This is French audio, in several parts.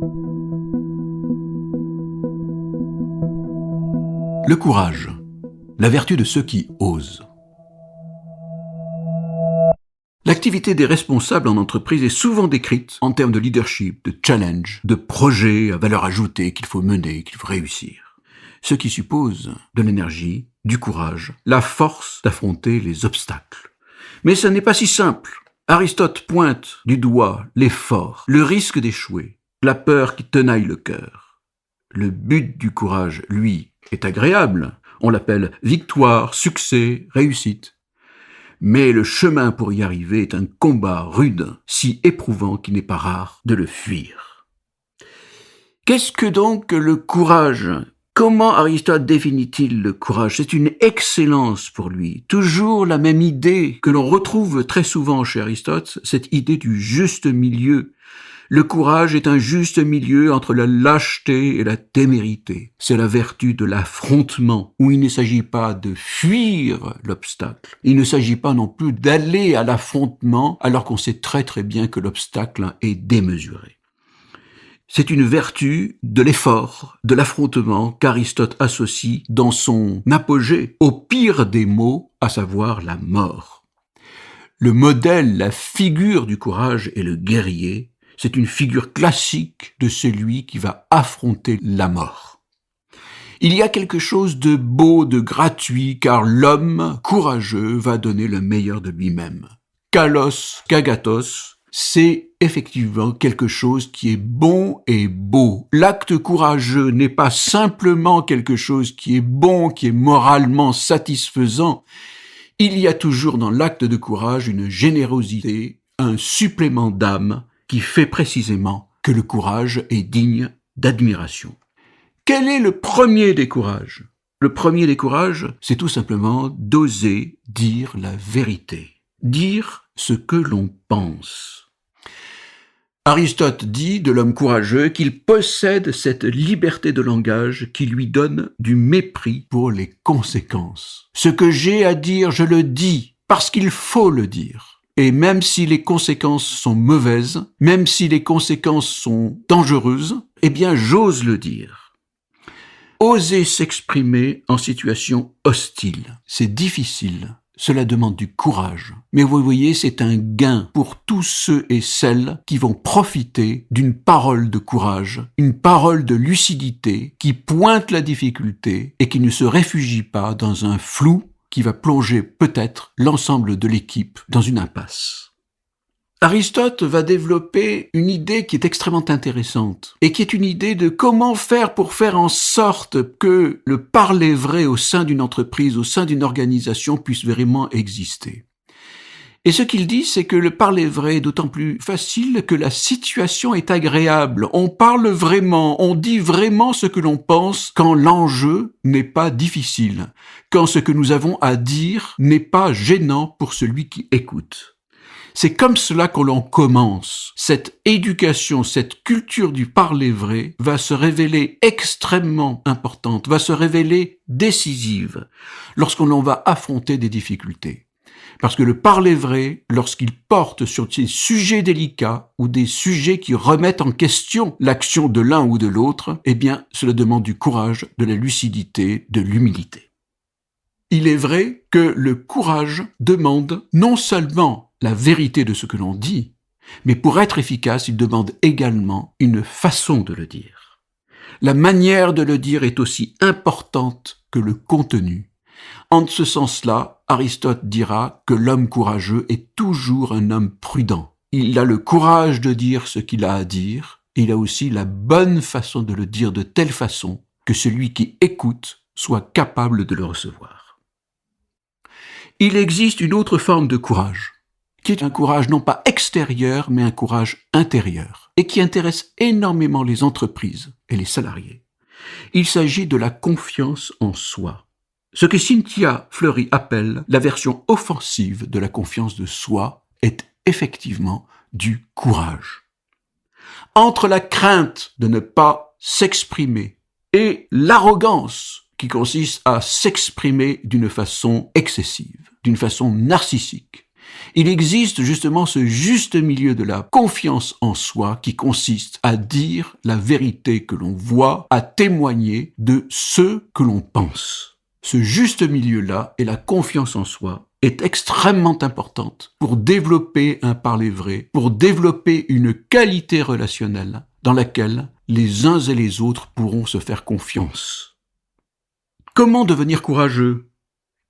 Le courage, la vertu de ceux qui osent. L'activité des responsables en entreprise est souvent décrite en termes de leadership, de challenge, de projet à valeur ajoutée qu'il faut mener, qu'il faut réussir. Ce qui suppose de l'énergie, du courage, la force d'affronter les obstacles. Mais ce n'est pas si simple. Aristote pointe du doigt l'effort, le risque d'échouer, la peur qui tenaille le cœur. Le but du courage, lui, est agréable. On l'appelle victoire, succès, réussite. Mais le chemin pour y arriver est un combat rude, si éprouvant qu'il n'est pas rare de le fuir. Qu'est-ce que donc le courage ? Comment Aristote définit-il le courage ? C'est une excellence pour lui. Toujours la même idée que l'on retrouve très souvent chez Aristote, cette idée du juste milieu. Le courage est un juste milieu entre la lâcheté et la témérité. C'est la vertu de l'affrontement, où il ne s'agit pas de fuir l'obstacle. Il ne s'agit pas non plus d'aller à l'affrontement alors qu'on sait très très bien que l'obstacle est démesuré. C'est une vertu de l'effort, de l'affrontement qu'Aristote associe dans son apogée au pire des maux, à savoir la mort. Le modèle, la figure du courage est le guerrier. C'est une figure classique de celui qui va affronter la mort. Il y a quelque chose de beau, de gratuit, car l'homme courageux va donner le meilleur de lui-même. Kalos, kagatos, c'est effectivement quelque chose qui est bon et beau. L'acte courageux n'est pas simplement quelque chose qui est bon, qui est moralement satisfaisant. Il y a toujours dans l'acte de courage une générosité, un supplément d'âme qui fait précisément que le courage est digne d'admiration. Quel est le premier des courages ? Le premier des courages, c'est tout simplement d'oser dire la vérité, dire ce que l'on pense. Aristote dit de l'homme courageux qu'il possède cette liberté de langage qui lui donne du mépris pour les conséquences. Ce que j'ai à dire, je le dis parce qu'il faut le dire. Et même si les conséquences sont mauvaises, même si les conséquences sont dangereuses, eh bien j'ose le dire. Oser s'exprimer en situation hostile, c'est difficile. Cela demande du courage. Mais vous voyez, c'est un gain pour tous ceux et celles qui vont profiter d'une parole de courage, une parole de lucidité qui pointe la difficulté et qui ne se réfugie pas dans un flou qui va plonger peut-être l'ensemble de l'équipe dans une impasse. Aristote va développer une idée qui est extrêmement intéressante et qui est une idée de comment faire pour faire en sorte que le parler vrai au sein d'une entreprise, au sein d'une organisation puisse vraiment exister. Et ce qu'il dit, c'est que le parler vrai est d'autant plus facile que la situation est agréable. On parle vraiment, on dit vraiment ce que l'on pense quand l'enjeu n'est pas difficile, quand ce que nous avons à dire n'est pas gênant pour celui qui écoute. C'est comme cela que l'on commence. Cette éducation, cette culture du parler vrai va se révéler extrêmement importante, va se révéler décisive lorsqu'on va affronter des difficultés. Parce que le parler vrai, lorsqu'il porte sur des sujets délicats ou des sujets qui remettent en question l'action de l'un ou de l'autre, eh bien, cela demande du courage, de la lucidité, de l'humilité. Il est vrai que le courage demande non seulement la vérité de ce que l'on dit, mais pour être efficace, il demande également une façon de le dire. La manière de le dire est aussi importante que le contenu. En ce sens-là, Aristote dira que l'homme courageux est toujours un homme prudent. Il a le courage de dire ce qu'il a à dire, et il a aussi la bonne façon de le dire de telle façon que celui qui écoute soit capable de le recevoir. Il existe une autre forme de courage, qui est un courage non pas extérieur, mais un courage intérieur, et qui intéresse énormément les entreprises et les salariés. Il s'agit de la confiance en soi. Ce que Cynthia Fleury appelle la version offensive de la confiance de soi est effectivement du courage. Entre la crainte de ne pas s'exprimer et l'arrogance qui consiste à s'exprimer d'une façon excessive, d'une façon narcissique, Il existe justement ce juste milieu de la confiance en soi qui consiste à dire la vérité que l'on voit, à témoigner de ce que l'on pense. Ce juste milieu-là et la confiance en soi est extrêmement importante pour développer un parler vrai, pour développer une qualité relationnelle dans laquelle les uns et les autres pourront se faire confiance. Comment devenir courageux?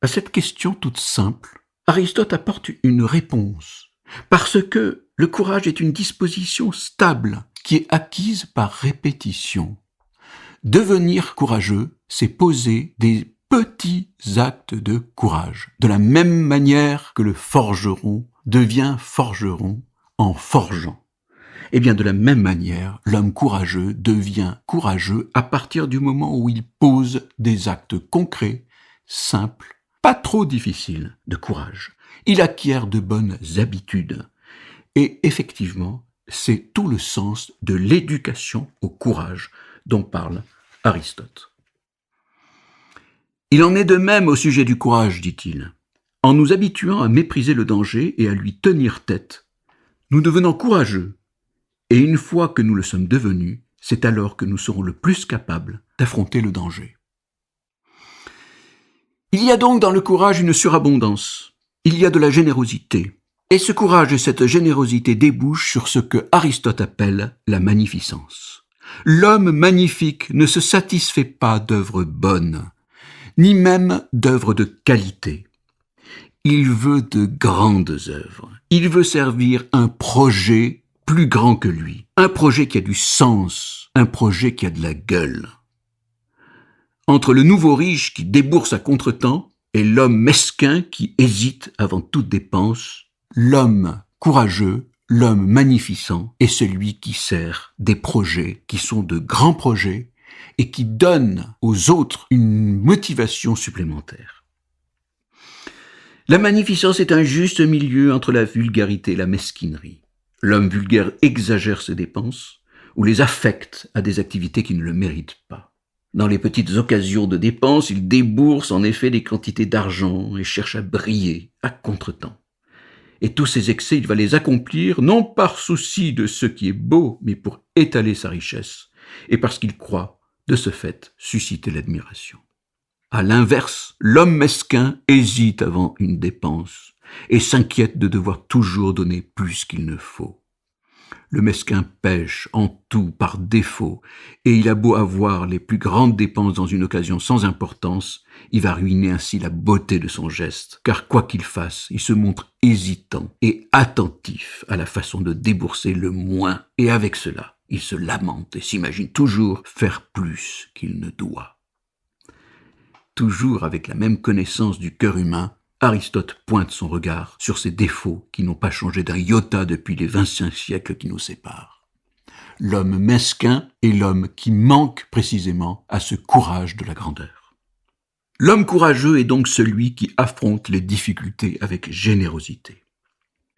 À cette question toute simple, Aristote apporte une réponse, parce que le courage est une disposition stable qui est acquise par répétition. Devenir courageux, c'est poser des petits actes de courage, de la même manière que le forgeron devient forgeron en forgeant. Et bien de la même manière, l'homme courageux devient courageux à partir du moment où il pose des actes concrets, simples, pas trop difficiles de courage. Il acquiert de bonnes habitudes. Et effectivement, c'est tout le sens de l'éducation au courage dont parle Aristote. Il en est de même au sujet du courage, dit-il. En nous habituant à mépriser le danger et à lui tenir tête, nous devenons courageux. Et une fois que nous le sommes devenus, c'est alors que nous serons le plus capables d'affronter le danger. Il y a donc dans le courage une surabondance. Il y a de la générosité. Et ce courage et cette générosité débouchent sur ce que Aristote appelle la magnificence. L'homme magnifique ne se satisfait pas d'œuvres bonnes, ni même d'œuvres de qualité. Il veut de grandes œuvres. Il veut servir un projet plus grand que lui, un projet qui a du sens, un projet qui a de la gueule. Entre le nouveau riche qui débourse à contretemps et l'homme mesquin qui hésite avant toute dépense, l'homme courageux, l'homme magnificent est celui qui sert des projets qui sont de grands projets et qui donnent aux autres une motivation supplémentaire. La magnificence est un juste milieu entre la vulgarité et la mesquinerie. L'homme vulgaire exagère ses dépenses ou les affecte à des activités qui ne le méritent pas. Dans les petites occasions de dépenses, il débourse en effet des quantités d'argent et cherche à briller à contretemps. Et tous ces excès, il va les accomplir non par souci de ce qui est beau, mais pour étaler sa richesse et parce qu'il croit, de ce fait, susciter l'admiration. À l'inverse, l'homme mesquin hésite avant une dépense et s'inquiète de devoir toujours donner plus qu'il ne faut. Le mesquin pêche en tout par défaut, et il a beau avoir les plus grandes dépenses dans une occasion sans importance, il va ruiner ainsi la beauté de son geste, car quoi qu'il fasse, il se montre hésitant et attentif à la façon de débourser le moins, et avec cela, il se lamente et s'imagine toujours faire plus qu'il ne doit. Toujours avec la même connaissance du cœur humain, Aristote pointe son regard sur ces défauts qui n'ont pas changé d'un iota depuis les 25 siècles qui nous séparent. L'homme mesquin est l'homme qui manque précisément à ce courage de la grandeur. L'homme courageux est donc celui qui affronte les difficultés avec générosité.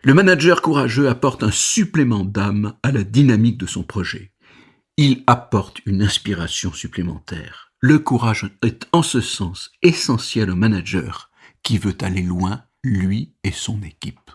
Le manager courageux apporte un supplément d'âme à la dynamique de son projet. Il apporte une inspiration supplémentaire. Le courage est en ce sens essentiel au manager qui veut aller loin, lui et son équipe.